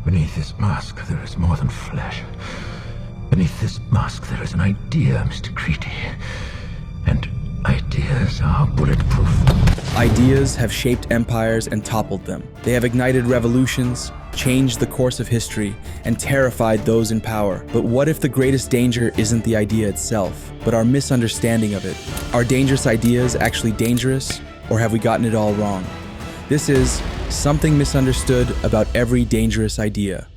Beneath this mask, there is more than flesh. Beneath this mask, there is an idea, Mr. Creedy. And ideas are bulletproof. Ideas have shaped empires and toppled them. They have ignited revolutions, changed the course of history, and terrified those in power. But what if the greatest danger isn't the idea itself, but our misunderstanding of it? Are dangerous ideas actually dangerous, or have we gotten it all wrong? This is Something Misunderstood About Every Dangerous Idea.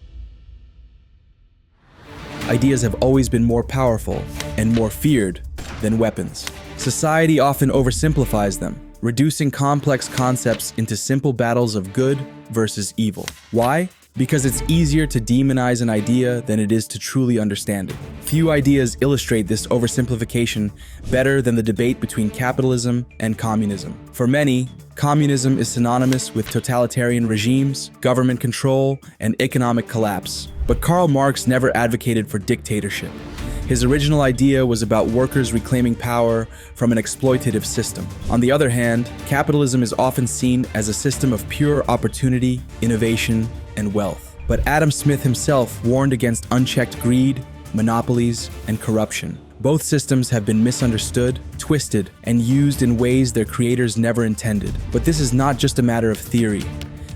Ideas have always been more powerful and more feared than weapons. Society often oversimplifies them, reducing complex concepts into simple battles of good versus evil. Why? Because it's easier to demonize an idea than it is to truly understand it. Few ideas illustrate this oversimplification better than the debate between capitalism and communism. For many, communism is synonymous with totalitarian regimes, government control, and economic collapse. But Karl Marx never advocated for dictatorship. His original idea was about workers reclaiming power from an exploitative system. On the other hand, capitalism is often seen as a system of pure opportunity, innovation, and wealth. But Adam Smith himself warned against unchecked greed, monopolies, and corruption. Both systems have been misunderstood, twisted, and used in ways their creators never intended. But this is not just a matter of theory.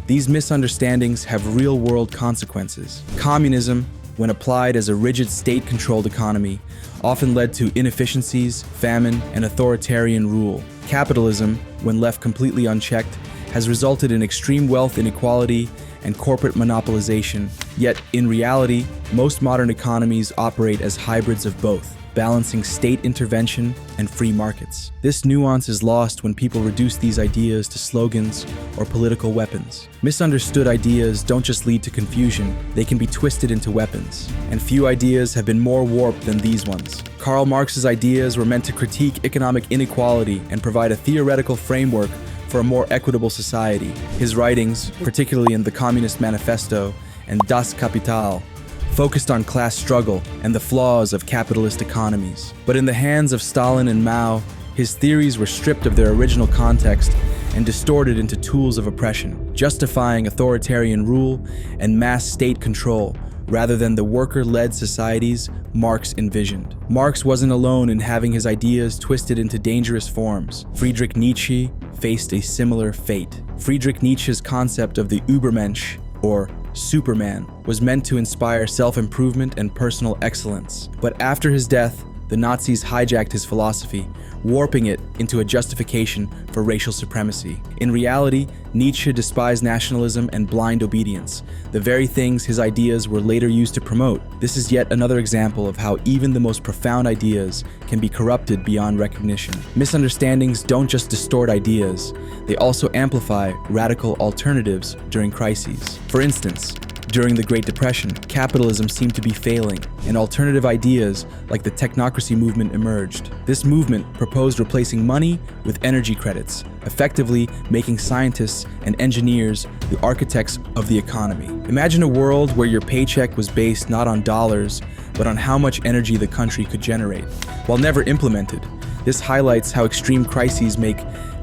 These misunderstandings have real-world consequences. Communism, when applied as a rigid state-controlled economy, often led to inefficiencies, famine, and authoritarian rule. Capitalism, when left completely unchecked, has resulted in extreme wealth inequality and corporate monopolization. Yet, in reality, most modern economies operate as hybrids of both, balancing state intervention and free markets. This nuance is lost when people reduce these ideas to slogans or political weapons. Misunderstood ideas don't just lead to confusion, they can be twisted into weapons. And few ideas have been more warped than these ones. Karl Marx's ideas were meant to critique economic inequality and provide a theoretical framework for a more equitable society. His writings, particularly in the Communist Manifesto and Das Kapital, focused on class struggle and the flaws of capitalist economies. But in the hands of Stalin and Mao, his theories were stripped of their original context and distorted into tools of oppression, justifying authoritarian rule and mass state control rather than the worker-led societies Marx envisioned. Marx wasn't alone in having his ideas twisted into dangerous forms. Friedrich Nietzsche faced a similar fate. Friedrich Nietzsche's concept of the Übermensch, or Superman, was meant to inspire self-improvement and personal excellence. But after his death, the Nazis hijacked his philosophy, warping it into a justification for racial supremacy. In reality, Nietzsche despised nationalism and blind obedience, the very things his ideas were later used to promote. This is yet another example of how even the most profound ideas can be corrupted beyond recognition. Misunderstandings don't just distort ideas, they also amplify radical alternatives during crises. For instance, during the Great Depression, capitalism seemed to be failing, and alternative ideas like the technocracy movement emerged. This movement proposed replacing money with energy credits, effectively making scientists and engineers the architects of the economy. Imagine a world where your paycheck was based not on dollars, but on how much energy the country could generate. While never implemented, this highlights how extreme crises make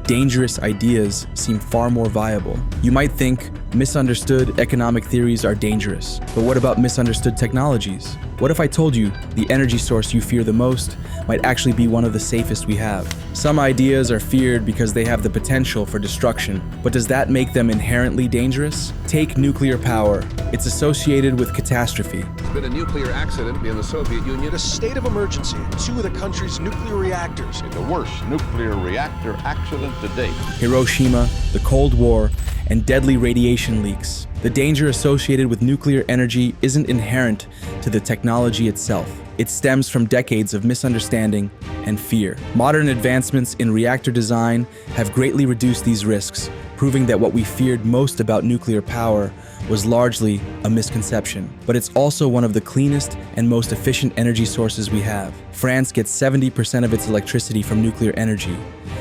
dangerous ideas seem far more viable. You might think misunderstood economic theories are dangerous, but what about misunderstood technologies? What if I told you the energy source you fear the most might actually be one of the safest we have? Some ideas are feared because they have the potential for destruction, but does that make them inherently dangerous? Take nuclear power. It's associated with catastrophe. There's been a nuclear accident in the Soviet Union. A state of emergency in two of the country's nuclear reactors. The worst nuclear reactor accident to date. Hiroshima, the Cold War, and deadly radiation leaks. The danger associated with nuclear energy isn't inherent to the technology itself. It stems from decades of misunderstanding and fear. Modern advancements in reactor design have greatly reduced these risks, proving that what we feared most about nuclear power was largely a misconception. But it's also one of the cleanest and most efficient energy sources we have. France gets 70% of its electricity from nuclear energy.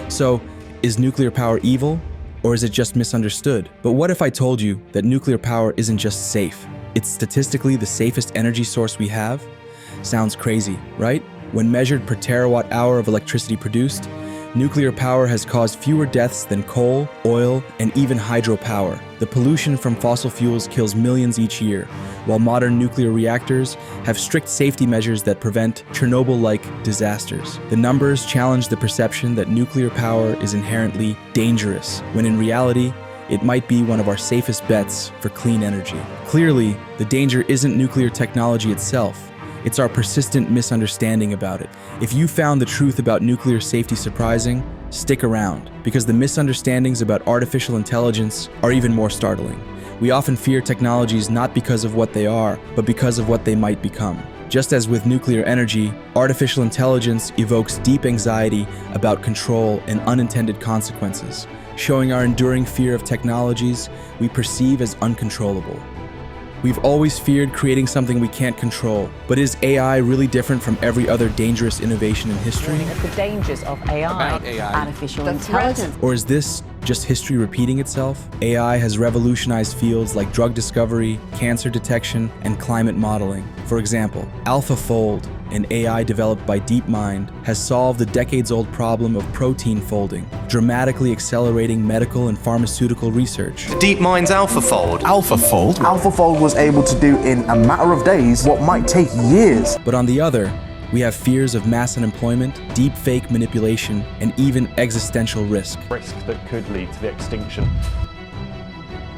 So, is nuclear power evil? Or is it just misunderstood? But what if I told you that nuclear power isn't just safe? It's statistically the safest energy source we have? Sounds crazy, right? When measured per terawatt hour of electricity produced, Nuclear power has caused fewer deaths than coal, oil, and even hydropower. The pollution from fossil fuels kills millions each year, while modern nuclear reactors have strict safety measures that prevent Chernobyl-like disasters. The numbers challenge the perception that nuclear power is inherently dangerous, when in reality, it might be one of our safest bets for clean energy. Clearly, the danger isn't nuclear technology itself. It's our persistent misunderstanding about it. If you found the truth about nuclear safety surprising, stick around, because the misunderstandings about artificial intelligence are even more startling. We often fear technologies not because of what they are, but because of what they might become. Just as with nuclear energy, artificial intelligence evokes deep anxiety about control and unintended consequences, showing our enduring fear of technologies we perceive as uncontrollable. We've always feared creating something we can't control, but is AI really different from every other dangerous innovation in history? The dangers of AI, artificial intelligence. Or is this just history repeating itself? AI has revolutionized fields like drug discovery, cancer detection, and climate modeling. For example, AlphaFold, an AI developed by DeepMind, has solved the decades-old problem of protein folding, dramatically accelerating medical and pharmaceutical research. DeepMind's AlphaFold. AlphaFold was able to do in a matter of days what might take years. But on the other, we have fears of mass unemployment, deep fake manipulation, and even existential risk. Risk that could lead to the extinction.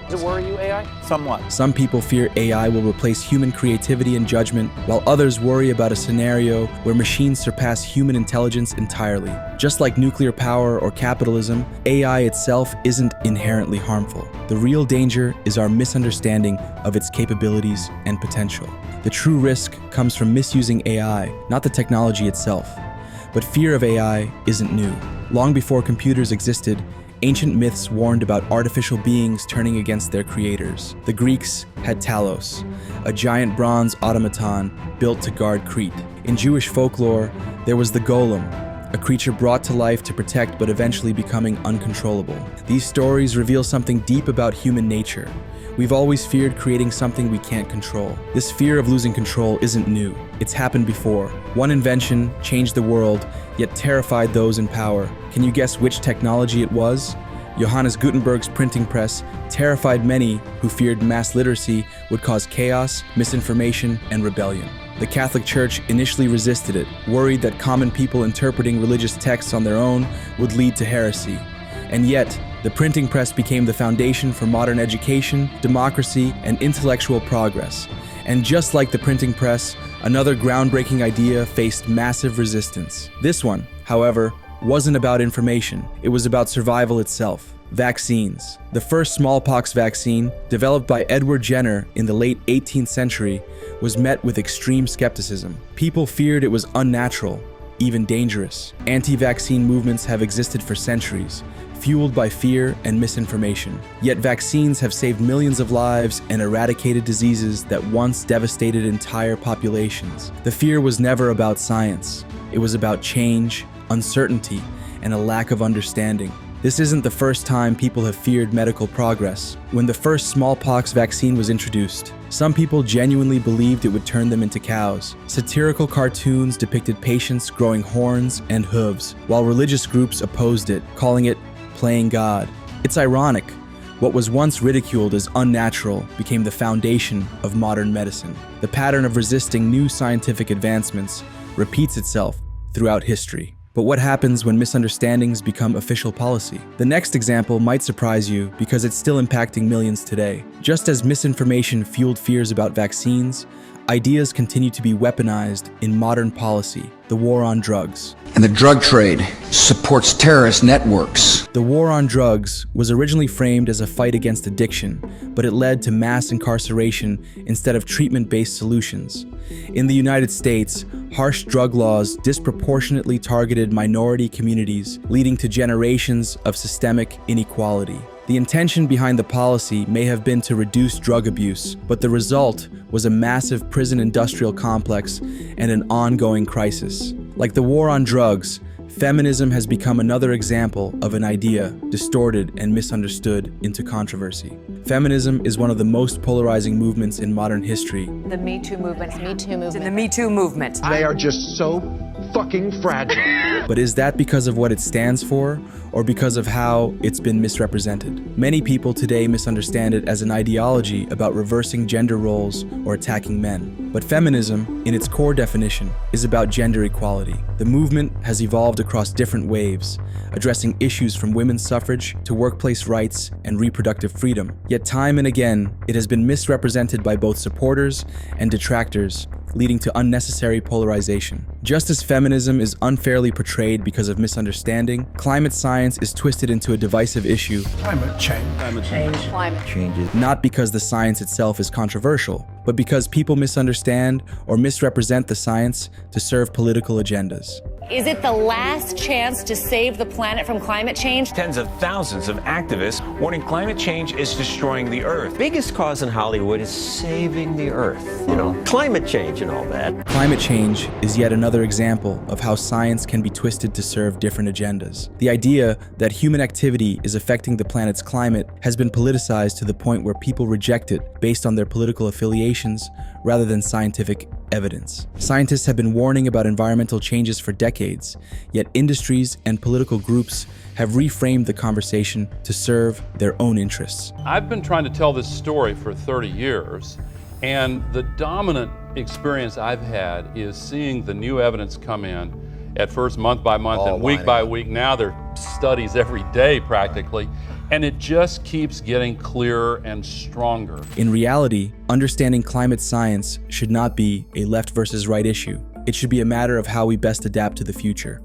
Does it worry you, AI? Somewhat. Some people fear AI will replace human creativity and judgment, while others worry about a scenario where machines surpass human intelligence entirely. Just like nuclear power or capitalism, AI itself isn't inherently harmful. The real danger is our misunderstanding of its capabilities and potential. The true risk comes from misusing AI, not the technology itself. But fear of AI isn't new. Long before computers existed, ancient myths warned about artificial beings turning against their creators. The Greeks had Talos, a giant bronze automaton built to guard Crete. In Jewish folklore, there was the golem, a creature brought to life to protect but eventually becoming uncontrollable. These stories reveal something deep about human nature. We've always feared creating something we can't control. This fear of losing control isn't new. It's happened before. One invention changed the world, yet terrified those in power. Can you guess which technology it was? Johannes Gutenberg's printing press terrified many who feared mass literacy would cause chaos, misinformation, and rebellion. The Catholic Church initially resisted it, worried that common people interpreting religious texts on their own would lead to heresy. And yet, the printing press became the foundation for modern education, democracy, and intellectual progress. And just like the printing press, another groundbreaking idea faced massive resistance. This one, however, wasn't about information. It was about survival itself. Vaccines. The first smallpox vaccine, developed by Edward Jenner in the late 18th century, was met with extreme skepticism. People feared it was unnatural, even dangerous. Anti-vaccine movements have existed for centuries, fueled by fear and misinformation. Yet vaccines have saved millions of lives and eradicated diseases that once devastated entire populations. The fear was never about science. It was about change, uncertainty, and a lack of understanding. This isn't the first time people have feared medical progress. When the first smallpox vaccine was introduced, some people genuinely believed it would turn them into cows. Satirical cartoons depicted patients growing horns and hooves, while religious groups opposed it, calling it playing God. It's ironic. What was once ridiculed as unnatural became the foundation of modern medicine. The pattern of resisting new scientific advancements repeats itself throughout history. But what happens when misunderstandings become official policy? The next example might surprise you because it's still impacting millions today. Just as misinformation fueled fears about vaccines, ideas continue to be weaponized in modern policy, the war on drugs. And the drug trade supports terrorist networks. The war on drugs was originally framed as a fight against addiction, but it led to mass incarceration instead of treatment-based solutions. In the United States, harsh drug laws disproportionately targeted minority communities, leading to generations of systemic inequality. The intention behind the policy may have been to reduce drug abuse, but the result was a massive prison industrial complex and an ongoing crisis. Like the war on drugs, feminism has become another example of an idea distorted and misunderstood into controversy. Feminism is one of the most polarizing movements in modern history. The Me Too movement. Me Too movement. The Me Too movement. They are just so fucking fragile. But is that because of what it stands for, or because of how it's been misrepresented? Many people today misunderstand it as an ideology about reversing gender roles or attacking men. But feminism, in its core definition, is about gender equality. The movement has evolved across different waves, addressing issues from women's suffrage to workplace rights and reproductive freedom. Yet time and again, it has been misrepresented by both supporters and detractors, leading to unnecessary polarization. Just as feminism is unfairly portrayed because of misunderstanding, climate science is twisted into a divisive issue. Climate change. Not because the science itself is controversial, but because people misunderstand or misrepresent the science to serve political agendas. Is it the last chance to save the planet from climate change? Tens of thousands of activists warning climate change is destroying the Earth. Biggest cause in Hollywood is saving the Earth. You know, climate change and all that. Climate change is yet another example of how science can be twisted to serve different agendas. The idea that human activity is affecting the planet's climate has been politicized to the point where people reject it based on their political affiliations rather than scientific evidence. Scientists have been warning about environmental changes for decades, yet industries and political groups have reframed the conversation to serve their own interests. I've been trying to tell this story for 30 years, and the dominant experience I've had is seeing the new evidence come in at first month by month and week by week. Now there are studies every day practically, and it just keeps getting clearer and stronger. In reality, understanding climate science should not be a left versus right issue. It should be a matter of how we best adapt to the future.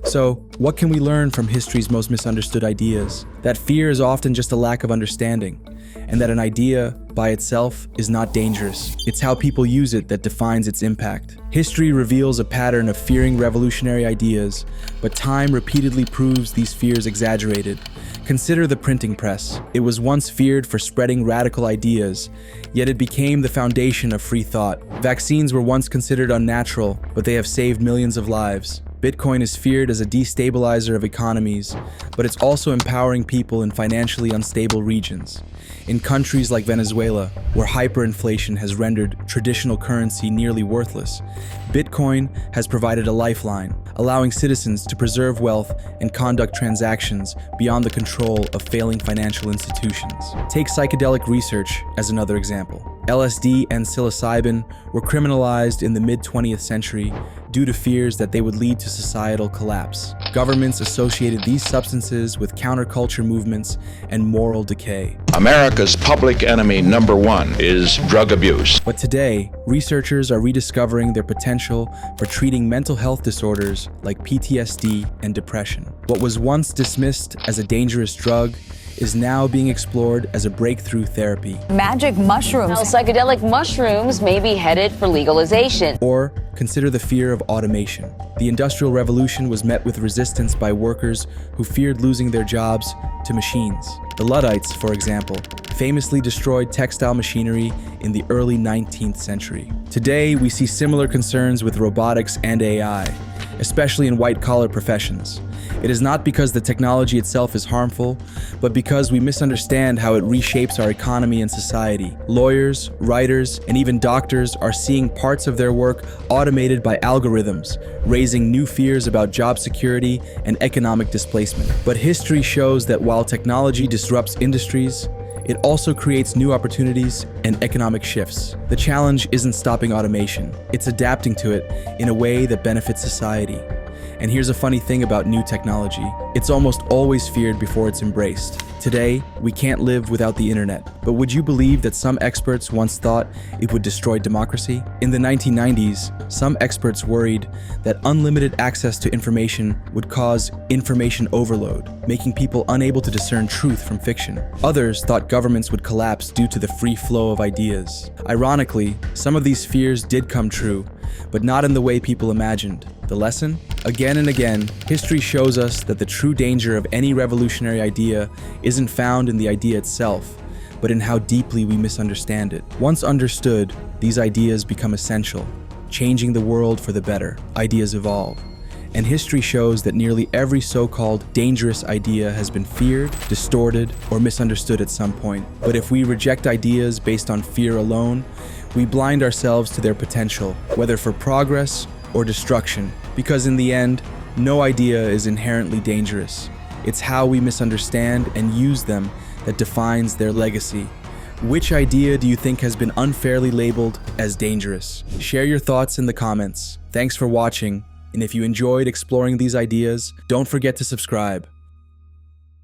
So, what can we learn from history's most misunderstood ideas? That fear is often just a lack of understanding, and that an idea by itself is not dangerous. It's how people use it that defines its impact. History reveals a pattern of fearing revolutionary ideas, but time repeatedly proves these fears exaggerated. Consider the printing press. It was once feared for spreading radical ideas, yet it became the foundation of free thought. Vaccines were once considered unnatural, but they have saved millions of lives. Bitcoin is feared as a destabilizer of economies, but it's also empowering people in financially unstable regions. In countries like Venezuela, where hyperinflation has rendered traditional currency nearly worthless, Bitcoin has provided a lifeline, allowing citizens to preserve wealth and conduct transactions beyond the control of failing financial institutions. Take psychedelic research as another example. LSD and psilocybin were criminalized in the mid-20th century due to fears that they would lead to societal collapse. Governments associated these substances with counterculture movements and moral decay. America's public enemy number one is drug abuse. But today, researchers are rediscovering their potential for treating mental health disorders like PTSD and depression. What was once dismissed as a dangerous drug is now being explored as a breakthrough therapy. Magic mushrooms. Psychedelic mushrooms may be headed for legalization. Or consider the fear of automation. The Industrial Revolution was met with resistance by workers who feared losing their jobs to machines. The Luddites, for example, famously destroyed textile machinery in the early 19th century. Today, we see similar concerns with robotics and AI, especially in white-collar professions. It is not because the technology itself is harmful, but because we misunderstand how it reshapes our economy and society. Lawyers, writers, and even doctors are seeing parts of their work automated by algorithms, raising new fears about job security and economic displacement. But history shows that while technology disrupts industries, it also creates new opportunities and economic shifts. The challenge isn't stopping automation, it's adapting to it in a way that benefits society. And here's a funny thing about new technology. It's almost always feared before it's embraced. Today, we can't live without the internet. But would you believe that some experts once thought it would destroy democracy? In the 1990s, some experts worried that unlimited access to information would cause information overload, making people unable to discern truth from fiction. Others thought governments would collapse due to the free flow of ideas. Ironically, some of these fears did come true, but not in the way people imagined. The lesson? Again and again, history shows us that the true danger of any revolutionary idea isn't found in the idea itself, but in how deeply we misunderstand it. Once understood, these ideas become essential, changing the world for the better. Ideas evolve. And history shows that nearly every so-called dangerous idea has been feared, distorted, or misunderstood at some point. But if we reject ideas based on fear alone, we blind ourselves to their potential, whether for progress or destruction, because in the end, No idea is inherently dangerous. It's how we misunderstand and use them that defines their legacy. Which idea do you think has been unfairly labeled as dangerous? Share your thoughts in the comments. Thanks for watching, and if you enjoyed exploring these ideas, don't forget to subscribe.